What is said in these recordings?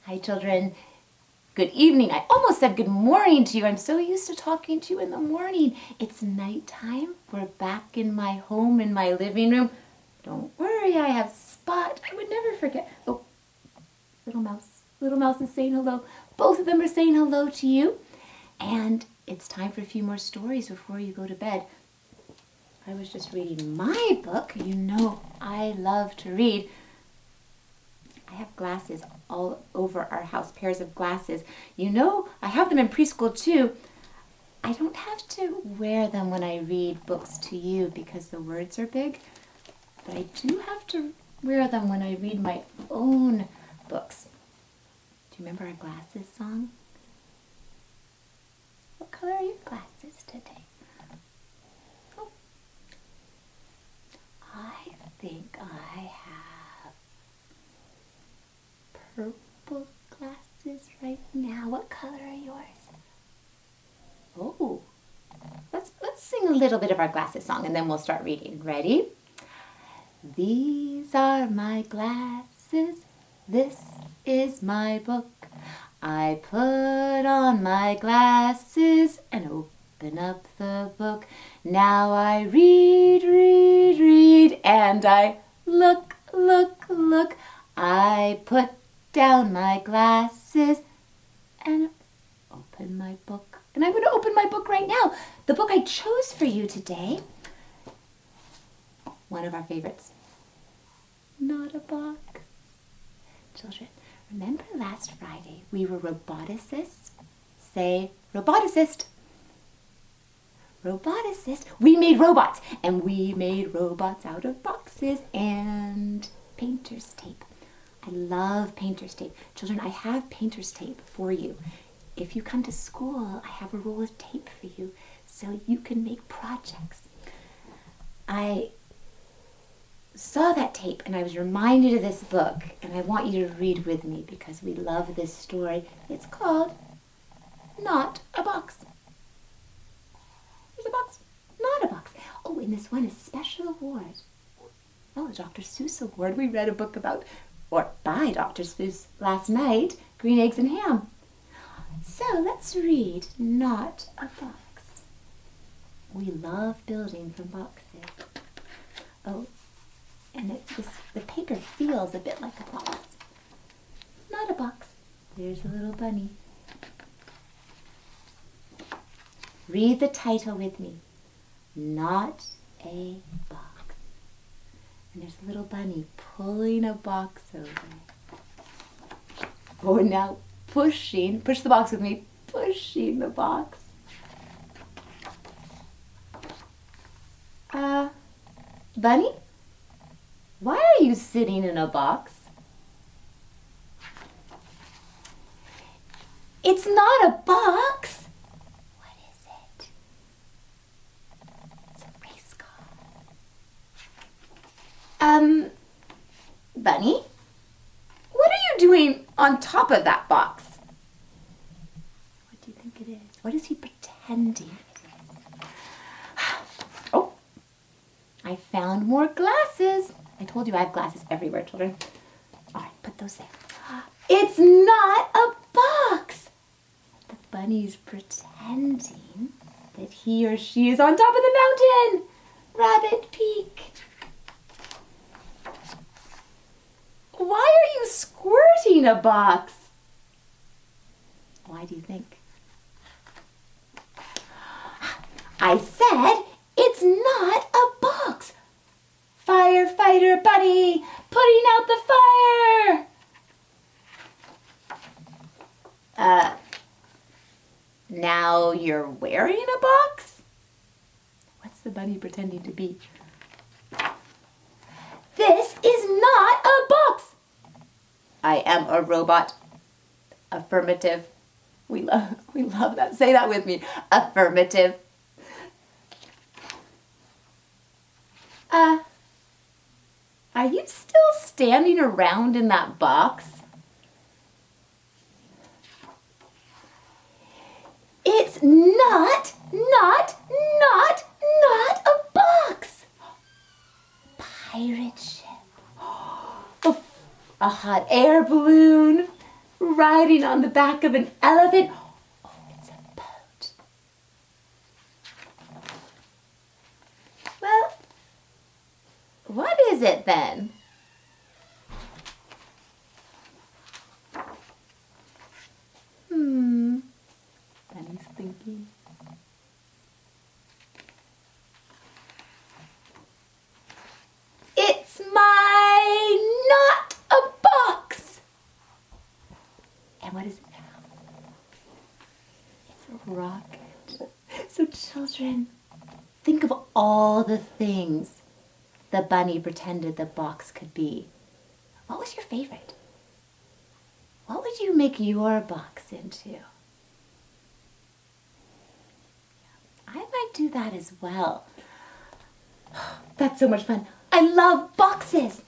Hi, children. Good evening. I almost said good morning to you. I'm so used to talking to you in the morning. It's nighttime. We're back in my home, in my living room. Don't worry, I have Spot. I would never forget. Oh, little mouse. Little mouse is saying hello. Both of them are saying hello to you. And it's time for a few more stories before you go to bed. I was just reading my book. You know I love to read. I have glasses all over our house, pairs of glasses. You know, I have them in preschool too. I don't have to wear them when I read books to you because the words are big, but I do have to wear them when I read my own books. Do you remember our glasses song? What color are your glasses today? Oh. I think I have purple glasses right now. What color are yours? Oh, let's sing a little bit of our glasses song and then we'll start reading. Ready? These are my glasses. This is my book. I put on my glasses and open up the book. Now I read, read, read, and I look, look, look. I put down my glasses and open my book. And I'm going to open my book right now. The book I chose for you today. One of our favorites. Not a box. Children, remember last Friday we were roboticists? Say roboticist. Roboticist. We made robots. And we made robots out of boxes and painter's tape. I love painter's tape. Children, I have painter's tape for you. If you come to school, I have a roll of tape for you so you can make projects. I saw that tape and I was reminded of this book and I want you to read with me because we love this story. It's called Not a Box. There's a box, not a box. Oh, and this one is special award. Oh, a Dr. Seuss award. We read a book about, or by Dr. Seuss last night, Green Eggs and Ham. So let's read Not a Box. We love building from boxes. Oh, and the paper feels a bit like a box. Not a box. There's a little bunny. Read the title with me. Not a box. And there's a little bunny pulling a box over. Oh, now push the box with me, pushing the box. Bunny? Why are you sitting in a box? It's not a box. What is it? It's a race car. Bunny? What are you doing on top of that box? What do you think it is? What is he pretending it is? Oh, I found more glasses. I told you I have glasses everywhere, children. All right, put those there. It's not a box. The bunny's pretending that he or she is on top of the mountain. Rabbit Peak. Why are you squirting a box? Why do you think? I said it's not a box. Firefighter Bunny putting out the fire. Now you're wearing a box? What's the bunny pretending to be? This is not a box. I am a robot. Affirmative. We love that. Say that with me. Affirmative. Are you still standing around in that box? It's not a box. Pirate ship. A hot air balloon. riding on the back of an elephant. Oh, it's a boat. Well, what is it then? Bunny's thinking. It's not a box. And what is it now? It's a rocket. So children, think of all the things the bunny pretended the box could be. What was your favorite? What would you make your box into? I might do that as well. That's so much fun. I love boxes.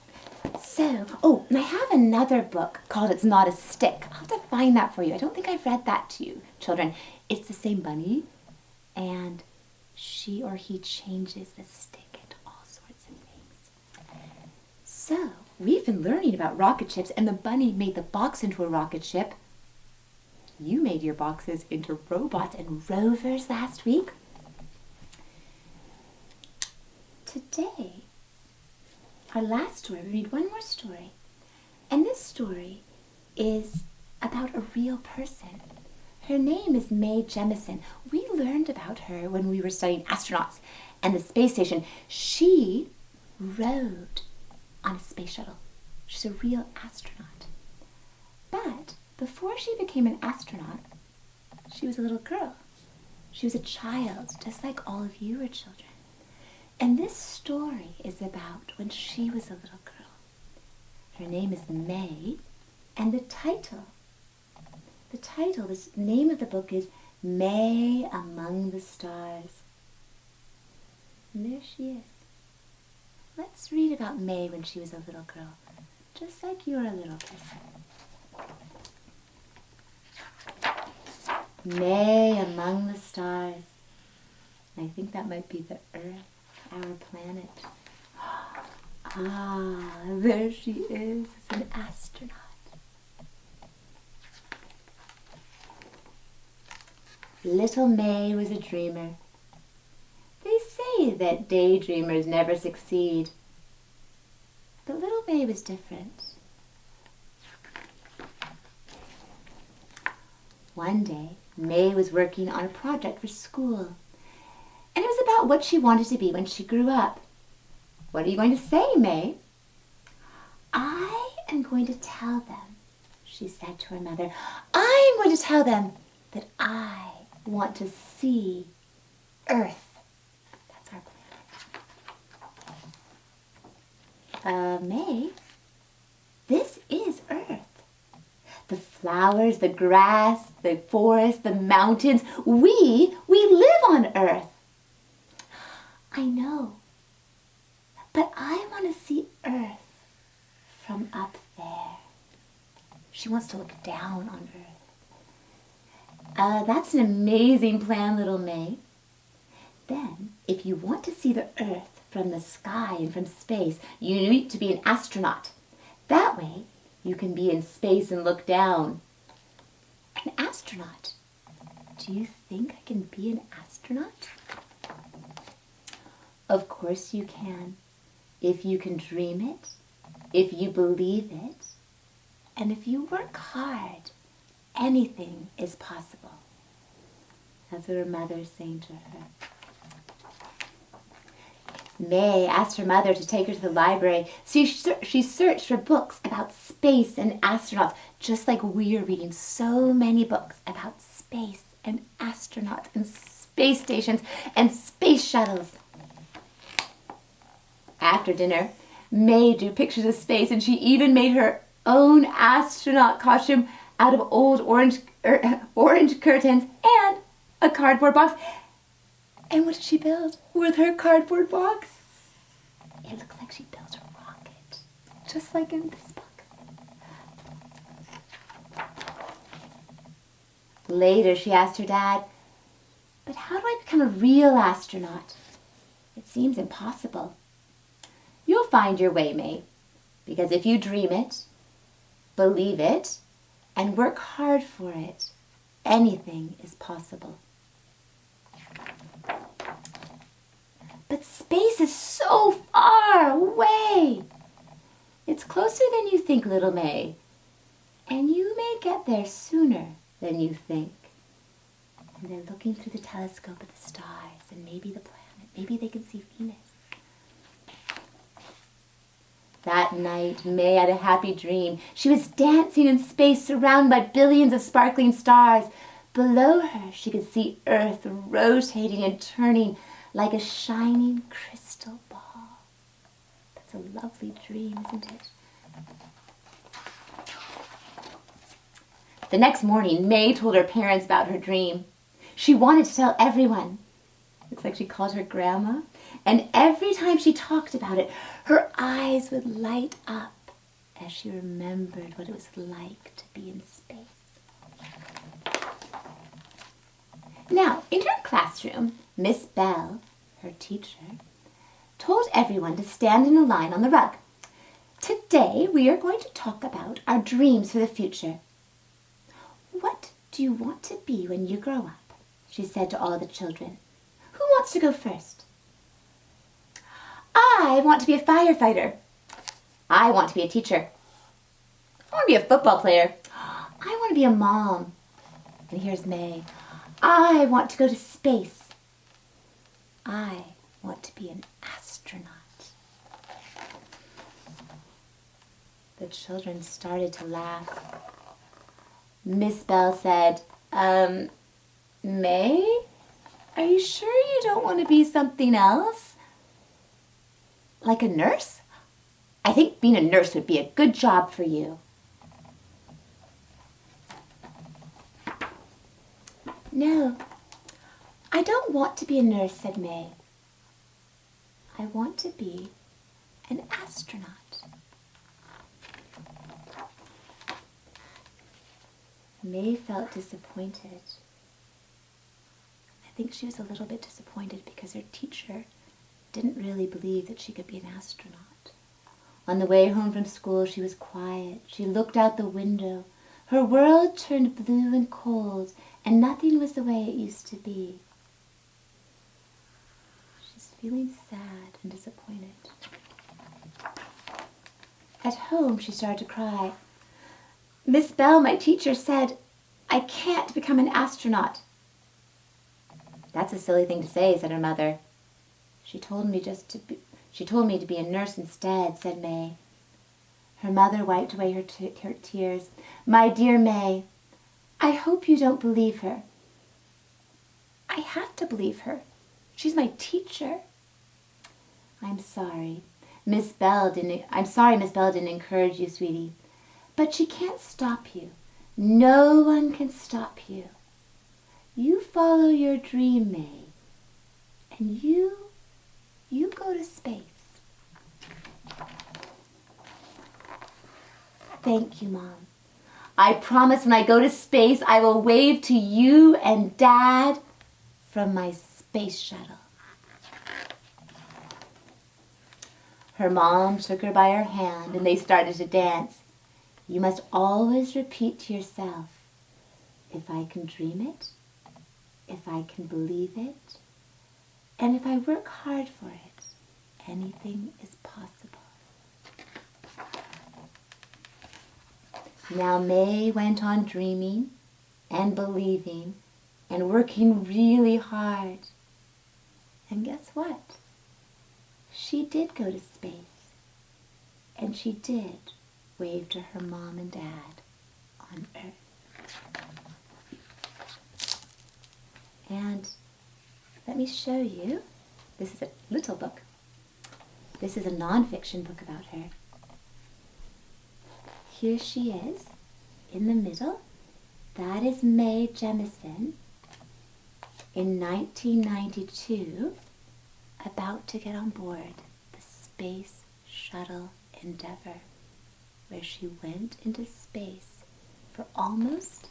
So, and I have another book called It's Not a Stick. I'll have to find that for you. I don't think I've read that to you, children. It's the same bunny, and she or he changes the stick into all sorts of things. So, we've been learning about rocket ships, and the bunny made the box into a rocket ship. You made your boxes into robots and rovers last week. Today, our last story, we read one more story. And this story is about a real person. Her name is Mae Jemison. We learned about her when we were studying astronauts and the space station. She rode on a space shuttle. She's a real astronaut. But before she became an astronaut, she was a little girl. She was a child, just like all of you are children. And this story is about when she was a little girl. Her name is Mae, and the name of the book is Mae Among the Stars. And there she is. Let's read about Mae when she was a little girl, just like you're a little person. Mae among the stars. I think that might be the Earth, our planet. Ah, there she is as an astronaut. Little Mae was a dreamer. They say that daydreamers never succeed. But little Mae was different. One day, Mae was working on a project for school. And it was about what she wanted to be when she grew up. What are you going to say, Mae? I am going to tell them, she said to her mother. I am going to tell them that I want to see Earth. That's our planet. Mae, this is Earth. The flowers, the grass, the forest, the mountains, we live on Earth. I know, but I want to see Earth from up there. She wants to look down on Earth. That's an amazing plan, little Mae. Then, if you want to see the Earth from the sky and from space, you need to be an astronaut. That way, you can be in space and look down. An astronaut? Do you think I can be an astronaut? Of course you can. If you can dream it, if you believe it, and if you work hard, anything is possible. That's what her mother is saying to her. Mae asked her mother to take her to the library. She searched for books about space and astronauts, just like we are reading so many books about space and astronauts and space stations and space shuttles. After dinner, Mae drew pictures of space, and she even made her own astronaut costume out of old orange curtains and a cardboard box. And what did she build with her cardboard box? It looks like she built a rocket, just like in this book. Later, she asked her dad, "But how do I become a real astronaut? It seems impossible." "You'll find your way, Mae, because if you dream it, believe it, and work hard for it, anything is possible. But space is so far away. It's closer than you think, little May, and you may get there sooner than you think. And they're looking through the telescope at the stars and maybe the planet. Maybe they can see Venus. That night, May had a happy dream. She was dancing in space, surrounded by billions of sparkling stars. Below her, she could see Earth rotating and turning like a shining crystal ball. That's a lovely dream, isn't it? The next morning, May told her parents about her dream. She wanted to tell everyone. Looks like she called her grandma. And every time she talked about it, her eyes would light up as she remembered what it was like to be in space. Now, in her classroom, Miss Bell, her teacher, told everyone to stand in a line on the rug. Today, we are going to talk about our dreams for the future. What do you want to be when you grow up? She said to all the children. Who wants to go first? I want to be a firefighter. I want to be a teacher. I want to be a football player. I want to be a mom. And here's May. I want to go to space. I want to be an astronaut. The children started to laugh. Miss Bell said, May, are you sure you don't want to be something else? Like a nurse? I think being a nurse would be a good job for you. No, I don't want to be a nurse, said May. I want to be an astronaut. May felt disappointed. I think she was a little bit disappointed because her teacher didn't really believe that she could be an astronaut. On the way home from school, she was quiet. She looked out the window. Her world turned blue and cold, and nothing was the way it used to be. She's feeling sad and disappointed. At home, she started to cry. Miss Bell, my teacher, said, I can't become an astronaut. That's a silly thing to say, said her mother. She told me to be a nurse instead, said May. Her mother wiped away her tears. My dear May, I hope you don't believe her. I have to believe her. She's my teacher. I'm sorry. Miss Bell didn't encourage you, sweetie. But she can't stop you. No one can stop you. You follow your dream, May. And you go to space. Thank you, Mom. I promise when I go to space, I will wave to you and Dad from my space shuttle. Her mom took her by her hand and they started to dance. You must always repeat to yourself, if I can dream it, if I can believe it, and if I work hard for it, anything is possible. Now May went on dreaming and believing and working really hard. And guess what? She did go to space. And she did wave to her mom and dad on Earth. And let me show you. This is a little book. This is a nonfiction book about her. Here she is in the middle. That is Mae Jemison in 1992, about to get on board the Space Shuttle Endeavour, where she went into space for almost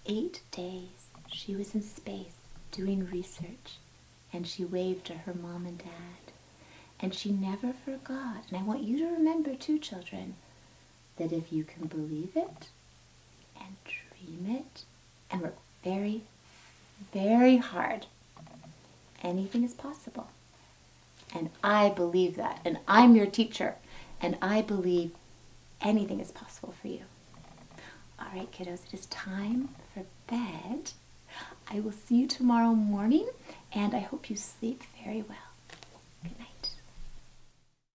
8 days. She was in space doing research, and she waved to her mom and dad. And she never forgot, and I want you to remember too, children, that if you can believe it and dream it and work very, very hard, anything is possible. And I believe that. And I'm your teacher. And I believe anything is possible for you. All right, kiddos, it is time for bed. I will see you tomorrow morning, and I hope you sleep very well. Good night.